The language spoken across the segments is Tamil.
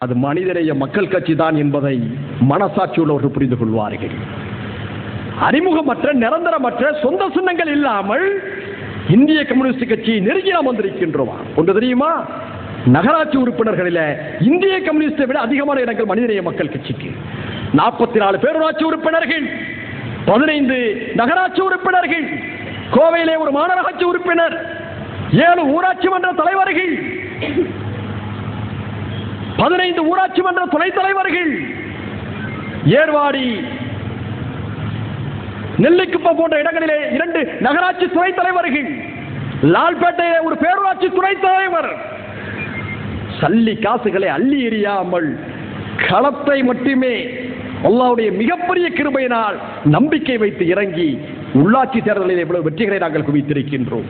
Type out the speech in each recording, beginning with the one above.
அது மனிதநேய மக்கள் கட்சி தான் என்பதை மனசாட்சி உள்ளவர்கள் புரிந்து கொள்வார்கள். அறிமுகமற்ற நிரந்தரமற்ற சொந்த சின்னங்கள் இல்லாமல் இந்திய கம்யூனிஸ்ட் கட்சியை நெருங்கி நாம் வந்திருக்கின்றோம். ஒன்று தெரியுமா, நகராட்சி உறுப்பினர்களில் இந்திய கம்யூனிஸ்டை விட அதிகமான இடங்கள் மனிதநேய மக்கள் கட்சிக்கு. 44 பேரூராட்சி உறுப்பினர்கள், 15 நகராட்சி உறுப்பினர்கள், கோவையிலே ஒரு மாநகராட்சி உறுப்பினர், 7 ஊராட்சி மன்ற தலைவர்கள், 15 ஊராட்சி மன்ற துணைத் தலைவர்கள், ஏர்வாடி நெல்லிக்குப்பம் போன்ற இடங்களிலே 2 நகராட்சி துணைத் தலைவர்கள், லால்பேட்டையிலே ஒரு பேரூராட்சி துணைத் தலைவர். சல்லி காசுகளை அள்ளி எறியாமல் களத்தை மட்டுமே அல்லாஹ்வுடைய மிகப்பெரிய கிருபையினால் நம்பிக்கை வைத்து இறங்கி உள்ளாட்சி தேர்தலில் எவ்வளவு வெற்றிகளை நாங்கள் குவித்திருக்கின்றோம்.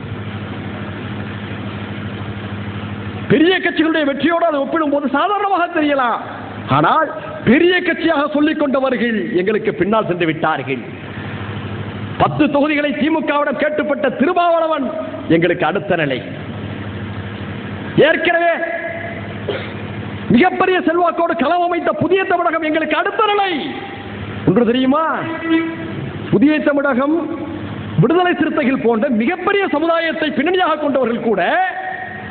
பெரிய கட்சிகளுடைய வெற்றியோடு அதை ஒப்பிடும் போது சாதாரணமாக தெரியலாம். ஆனால் பெரிய கட்சியாக சொல்லிக் கொண்டவர்கள் எங்களுக்கு பின்னால் சென்று விட்டார்கள். 10 தொகுதிகளை திமுகவிடம் கேட்டுப்பட்ட திருமாவளவன் எங்களுக்கு அடுத்த நிலை. ஏற்கனவே மிகப்பெரிய செல்வாக்கோடு களம் அமைத்த புதிய தமிழகம் எங்களுக்கு அடுத்த நிலை. ஒன்று தெரியுமா, புதிய தமிழகம், விடுதலை சிறுத்தைகள் போன்ற மிகப்பெரிய சமுதாயத்தை பின்னணியாக கொண்டவர்கள் கூட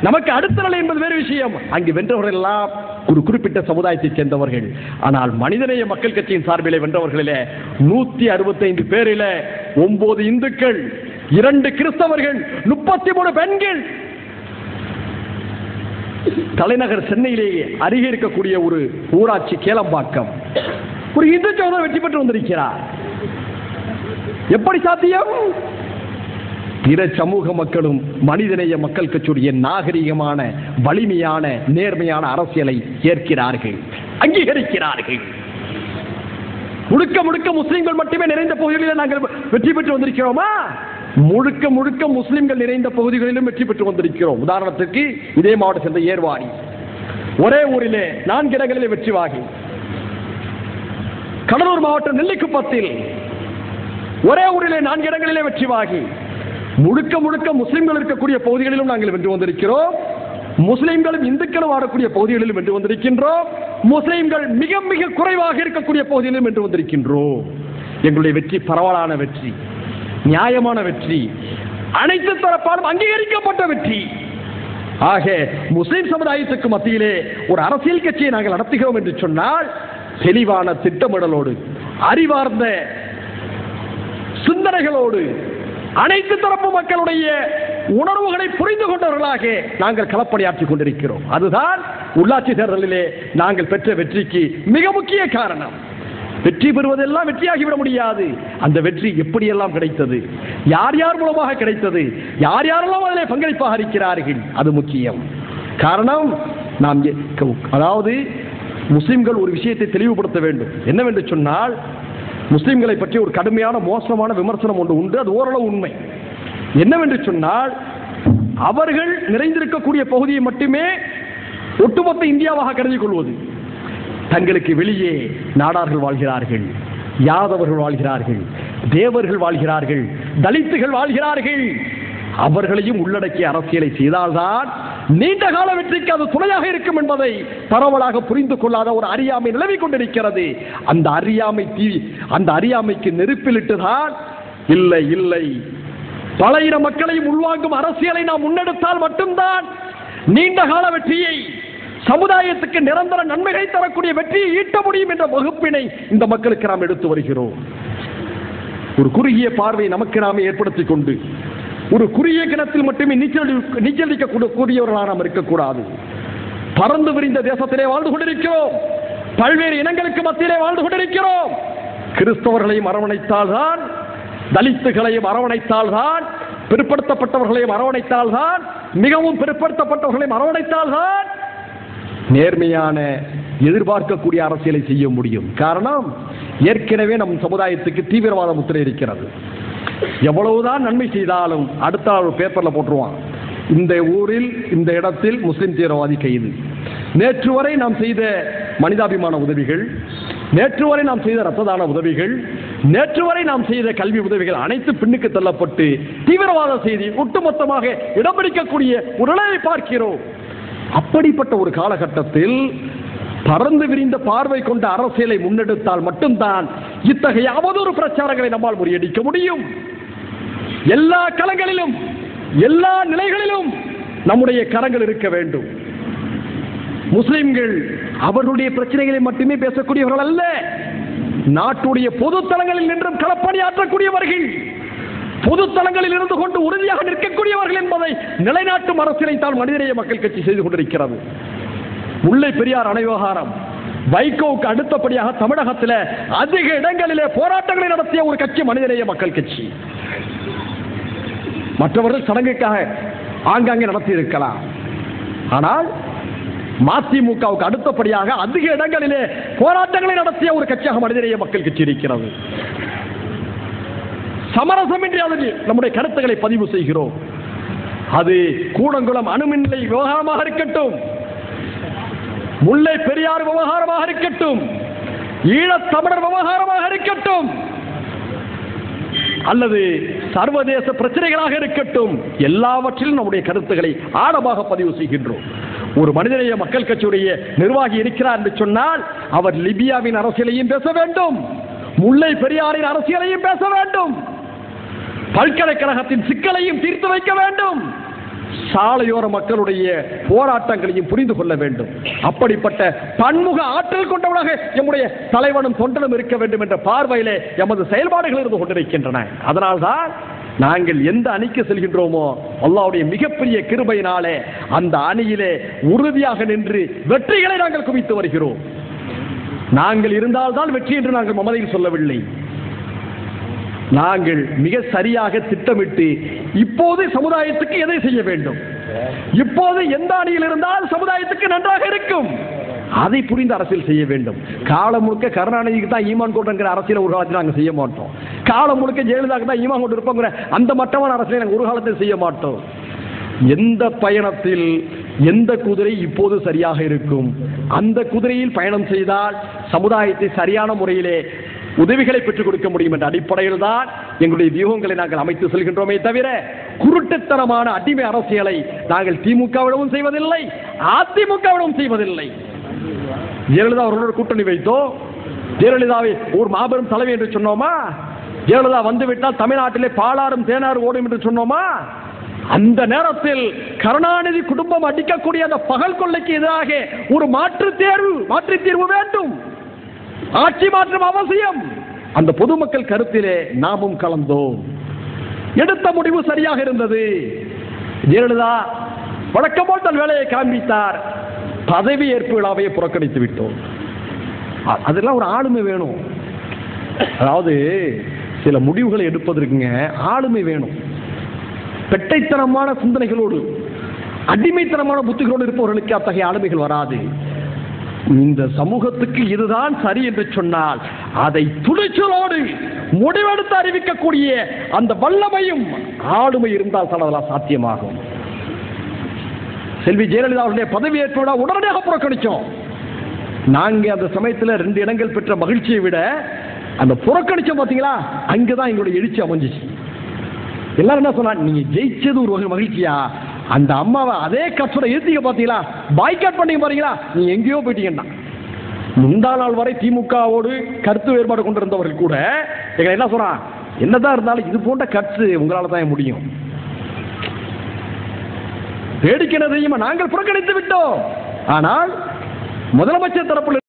நமக்கு அடுத்த நிலை என்பது வேறு விஷயம். அங்கு வென்றவர்கள் எல்லாம் ஒரு குறிப்பிட்ட சமுதாயத்தைச் சேர்ந்தவர்கள். ஆனால் மனிதநேய மக்கள் கட்சியின் சார்பிலே வென்றவர்களிலே 165 பேரிலே 9 இந்துக்கள், 2 கிறிஸ்தவர்கள், 33 பெண்கள். தலைநகர் சென்னையிலேயே அருகே இருக்கக்கூடிய ஒரு ஊராட்சி கேளம்பாக்கம் ஒரு இந்து சகோதரர் வெற்றி பெற்று வந்திருக்கிறார். எப்படி சாத்தியம்? பிற சமூக மக்களும் மனிதநேய மக்கள் கட்சியுடைய நாகரிகமான, வலிமையான, நேர்மையான அரசியலை ஏற்கிறார்கள், அங்கீகரிக்கிறார்கள். முழுக்க முழுக்க முஸ்லிம்கள் மட்டுமே நிறைந்த பகுதிகளில் நாங்கள் வெற்றி பெற்று வந்திருக்கிறோமா? முழுக்க முழுக்க முஸ்லிம்கள் நிறைந்த பகுதிகளிலும் வெற்றி பெற்று வந்திருக்கிறோம். உதாரணத்துக்கு இதே மாவட்டம் சேர்ந்த ஏர்வாடி, ஒரே ஊரிலே 4 இடங்களிலே வெற்றி வாகி. கடலூர் மாவட்டம் நெல்லிக்குப்பத்தில் ஒரே ஊரிலே 4 இடங்களிலே வெற்றி வாகி. முழுக்க முழுக்க முஸ்லிம்கள் இருக்கக்கூடிய பகுதிகளிலும் நாங்கள் வென்று வந்திருக்கிறோம். முஸ்லிம்களும் இந்துக்களும் ஆடக்கூடிய பகுதிகளிலும் வென்று வந்திருக்கின்றோம். முஸ்லிம்கள் மிக மிக குறைவாக இருக்கக்கூடிய பகுதிகளிலும் வென்று வந்திருக்கின்றோம். எங்களுடைய வெற்றி பரவலான வெற்றி, நியாயமான வெற்றி, அனைத்து தரப்பாலும் அங்கீகரிக்கப்பட்ட வெற்றி. ஆக முஸ்லிம் சமுதாயத்துக்கு மத்தியிலே ஒரு அரசியல் கட்சியை நாங்கள் நடத்துகிறோம் என்று சொன்னால் தெளிவான திட்டமிடலோடு, அறிவார்ந்த சிந்தனைகளோடு, அனைத்து தரப்பு மக்களுடைய உணர்வுகளை புரிந்து கொண்டவர்களாக நாங்கள் களப்பணியாற்றிக் கொண்டிருக்கிறோம். அதுதான் உள்ளாட்சி தேர்தலிலே நாங்கள் பெற்ற வெற்றிக்கு மிக முக்கிய காரணம். வெற்றி பெறுவதெல்லாம் வெற்றியாகிவிட முடியாது. அந்த வெற்றி எப்படியெல்லாம் கிடைத்தது, யார் யார் மூலமாக கிடைத்தது, யார் யாரெல்லாம் அதில் பங்களிப்பாக இருக்கிறார்கள், அது முக்கியம். காரணம், நாம் அதாவது முஸ்லிம்கள் ஒரு விஷயத்தை தெளிவுபடுத்த வேண்டும். என்னவென்று சொன்னால், முஸ்லிம்களை பற்றி ஒரு கடுமையான மோசமான விமர்சனம் ஒன்று உண்டு. அது ஓரளவு உண்மை. என்னவென்று சொன்னால், அவர்கள் நிறைந்திருக்கக்கூடிய பகுதியை மட்டுமே ஒட்டுமொத்த இந்தியாவாக கருதிக் கொள்வது. தங்களுக்கு வெளியே நாடார்கள் வாழ்கிறார்கள், யாதவர்கள் வாழ்கிறார்கள், தேவர்கள் வாழ்கிறார்கள், தலித்துகள் வாழ்கிறார்கள். அவர்களையும் உள்ளடக்கிய அரசியலை செய்தால்தான் நீண்ட கால வெற்றிக்கு அது துணையாக இருக்கும் என்பதை பரவலாக புரிந்து கொள்ளாத ஒரு அறியாமை நிலவிக் கொண்டிருக்கிறது. அந்த அறியாமைக்கு நெருப்பிலிட்டுதான் இல்லை இல்லை பல இன மக்களையும் உள்வாங்கும் அரசியலை நாம் முன்னெடுத்தால் மட்டும்தான் நீண்ட கால வெற்றியை, சமுதாயத்துக்கு நிரந்தர நன்மைகளை தரக்கூடிய வெற்றியை ஈட்ட முடியும் என்ற வகுப்பினை இந்த மக்களுக்கு நாம் எடுத்து வருகிறோம். ஒரு குறுகிய பார்வை நமக்கு நாமே ஏற்படுத்திக் கொண்டு ஒரு குறுகிய கிணத்தில் மட்டுமே நீச்சலிக்கக்கூடியவர்களாக நாம் இருக்கக்கூடாது. பறந்து விரிந்த தேசத்திலே வாழ்ந்து கொண்டிருக்கிறோம். பல்வேறு இனங்களுக்கு மத்தியிலே வாழ்ந்து கொண்டிருக்கிறோம். கிறிஸ்தவர்களையும் அரவணைத்தால்தான், தலித்துகளையும் அரவணைத்தால்தான், பிற்படுத்தப்பட்டவர்களையும் அரவணைத்தால்தான், மிகவும் பிற்படுத்தப்பட்டவர்களையும் அரவணைத்தால்தான் நேர்மையான எதிர்பார்க்கக்கூடிய அரசியலை செய்ய முடியும். காரணம், ஏற்கனவே நம் சமுதாயத்துக்கு தீவிரவாத முத்திரை இருக்கிறது. எவ்வளவுதான் நன்மை செய்தாலும் அடுத்த ஒரு பேப்பர்ல போட்டுருவான், இந்த ஊரில் இந்த இடத்தில் முஸ்லிம் தீவிரவாதி கைது. நேற்று வரை நாம் செய்த மனிதாபிமான உதவிகள், நேற்று வரை நாம் செய்த இரத்த தான உதவிகள், நேற்று வரை நாம் செய்த கல்வி உதவிகள் அனைத்து பின்னுக்கு தள்ளப்பட்டு தீவிரவாத செய்தி ஒட்டுமொத்தமாக இடம் பிடிக்கக்கூடிய ஒரு நிலையை பார்க்கிறோம். அப்படிப்பட்ட ஒரு காலகட்டத்தில் பறந்து விரிந்த பார்வை கொண்ட அரசியலை முன்னெடுத்தால் மட்டும்தான் இத்தகைய அவதூறு பிரச்சாரங்களை நம்மால் முறியடிக்க முடியும். எல்லா களங்களிலும் எல்லா நிலைகளிலும் நம்முடைய கரங்கள் இருக்க வேண்டும். முஸ்லிம்கள் அவர்களுடைய பிரச்சனைகளை மட்டுமே பேசக்கூடியவர்கள் அல்ல, நாட்டுடைய பொது தளங்களில் நின்றும் களப்பணியாற்றக்கூடியவர்கள், பொது தளங்களில் இருந்து கொண்டு உறுதியாக நிற்கக்கூடியவர்கள் என்பதை நிலைநாட்டும் அரசியலை தான் மனிதநேய மக்கள் கட்சி செய்து கொண்டிருக்கிறது. முல்லை பெரியார் அணை விவகாரம், வைகோவுக்கு அடுத்தபடியாக தமிழகத்தில் அதிக இடங்களிலே போராட்டங்களை நடத்திய ஒரு கட்சி மனிதநேய மக்கள் கட்சி. மற்றவர்கள் சடங்குக்காக ஆங்காங்கே நடத்தி இருக்கலாம், ஆனால் மதிமுகவுக்கு அடுத்தபடியாக அதிக இடங்களிலே போராட்டங்களை நடத்திய ஒரு கட்சியாக மனிதநேய மக்கள் கட்சி இருக்கிறது. சமரசமின்றி அதில் நம்முடைய கருத்துக்களை பதிவு செய்கிறோம். அது கூடங்குளம் அணுமின் நிலைய விவகாரமாக இருக்கட்டும், முல்லை பெரியார் விவகாரமாக இருக்கட்டும், ஈழத் தமிழர் விவகாரமாக இருக்கட்டும், அல்லது சர்வதேச பிரச்சனைகளாக இருக்கட்டும், எல்லாவற்றிலும் நம்முடைய கருத்துக்களை ஆழமாக பதிவு செய்கின்றோம். ஒரு மனிதநேய மக்கள் கட்சியுடைய நிர்வாகி இருக்கிறார் என்று சொன்னால் அவர் லிபியாவின் அரசியலையும் பேச வேண்டும், முல்லை பெரியாரின் அரசியலையும் பேச வேண்டும், பல்கலைக்கழகத்தின் சிக்கலையும் தீர்த்து வைக்க வேண்டும், சாலையோர மக்களுடைய போராட்டங்களையும் புரிந்து கொள்ள வேண்டும். அப்படிப்பட்ட பன்முக ஆற்றல் கொண்டவனாக நம்முடைய தலைவனும் தொண்டனும் இருக்க வேண்டும் என்ற பார்வையிலே எமது செயல்பாடுகள் இருந்து கொண்டிருக்கின்றன. அதனால்தான் நாங்கள் எந்த அணிக்கு செல்கின்றோமோ அல்லாஹ்வுடைய மிகப்பெரிய கிருபையினாலே அந்த அணியிலே உறுதியாக நின்று வெற்றிகளை நாங்கள் குவித்து வருகிறோம். நாங்கள் இருந்தால்தான் வெற்றி என்று நாங்கள் மமதையில் சொல்லவில்லை. நாங்கள் மிக சரியாக திட்டமிட்டு இப்போது சமுதாயத்துக்கு எதை செய்ய வேண்டும், இப்போது எந்த அணியில் இருந்தால் சமுதாயத்துக்கு நன்றாக இருக்கும், அதை புரிந்து அரசியல் செய்ய வேண்டும். காலம் முழுக்க கருணாநிதிக்கு தான் ஈமான் கொண்டுங்கிற அரசியல் ஒரு காலத்தில் நாங்கள் செய்ய மாட்டோம். காலம் முழுக்க ஜெயலலிதாவுக்கு தான் ஈமான் கொண்டு இருப்போங்கிற அந்த மட்டமான அரசியலை நாங்கள் ஒரு காலத்தில் செய்ய மாட்டோம். எந்த பயணத்தில் எந்த குதிரை இப்போது சரியாக இருக்கும், அந்த குதிரையில் பயணம் செய்தால் சமுதாயத்தை சரியான முறையிலே உதவிகளை பெற்றுக் கொடுக்க முடியும் என்ற அடிப்படையில் தான் எங்களுடைய வியூகங்களை நாங்கள் அமைத்து செல்கின்றோமே தவிர குருட்டுத்தனமான அடிமை அரசியலை நாங்கள் திமுகவிடமும் செய்வதில்லை, அதிமுகவிடமும் செய்வதில்லை. ஜெயலலிதா அவர்களோட கூட்டணி வைத்தோ, ஜெயலலிதாவை ஒரு மாபெரும் தலைவி என்று சொன்னோமா, ஜெயலலிதா வந்துவிட்டால் தமிழ்நாட்டிலே பாலாறும் தேனாறு ஓடும் என்று சொன்னோமா, அந்த நேரத்தில் கருணாநிதி குடும்பம் அடிக்கக்கூடிய அந்த பகல் கொள்ளைக்கு எதிராக ஒரு மாற்று தீர்வு வேண்டும், ஆட்சி மாற்றம் அவசியம். அந்த பொதுமக்கள் கருத்திலே நாமும் கலந்தோம். எடுத்த முடிவு சரியாக இருந்தது. ஜெயலலிதா வழக்கம் போல் தன் வேலையை காண்பித்தார், பதவி ஏற்பு விழாவை புறக்கணித்து விட்டோம். அதெல்லாம் ஒரு ஆளுமை வேணும். அதாவது சில முடிவுகளை எடுப்பதற்குங்க ஆளுமை வேணும். பெட்டைத்தனமான சிந்தனைகளோடு அடிமைத்தனமான புத்திகளோடு இருப்பவர்களுக்கு அத்தகைய ஆளுமைகள் வராது. இந்த சமூகத்துக்கு இதுதான் சரி என்று சொன்னால் அதை துணிச்சலோடு முடிவெடுத்து அறிவிக்கக்கூடிய அந்த வல்லமையும் ஆளுமை இருந்தால் தான் அதெல்லாம் சாத்தியமாகும். செல்வி ஜெயலலிதா அவருடைய பதவியேற்பு விழா உடனடியாக புறக்கணிச்சோம். நாங்கள் அந்த சமயத்தில் 2 இடங்கள் பெற்ற மகிழ்ச்சியை விட அந்த புறக்கணிச்சோம் பார்த்தீங்களா, அங்கதான் எங்களுடைய எழுச்சி அமைஞ்சிச்சு. எல்லாரும் என்ன சொன்னா, நீங்க ஜெயிச்சது ஒரு வகை மகிழ்ச்சியா, அந்த அம்மாவை அதே கட்சியோட எழுத்திக்க பார்த்தீங்களா, பாய்காட் பண்ணி பாருங்களா, நீங்க எங்கேயோ போயிட்டீங்கன்னா. முந்தா நாள் வரை திமுகவோடு கருத்து வேறுபாடு கொண்டிருந்தவர்கள் கூட எங்களை என்ன சொன்னா, என்னதான் இருந்தாலும் இது போன்ற கட்சி உங்களால தான் முடியும். வேடிக்கை தெரியுமா, நாங்கள் புறக்கணித்து விட்டோம். ஆனால் முதலமைச்சர் தரப்பில்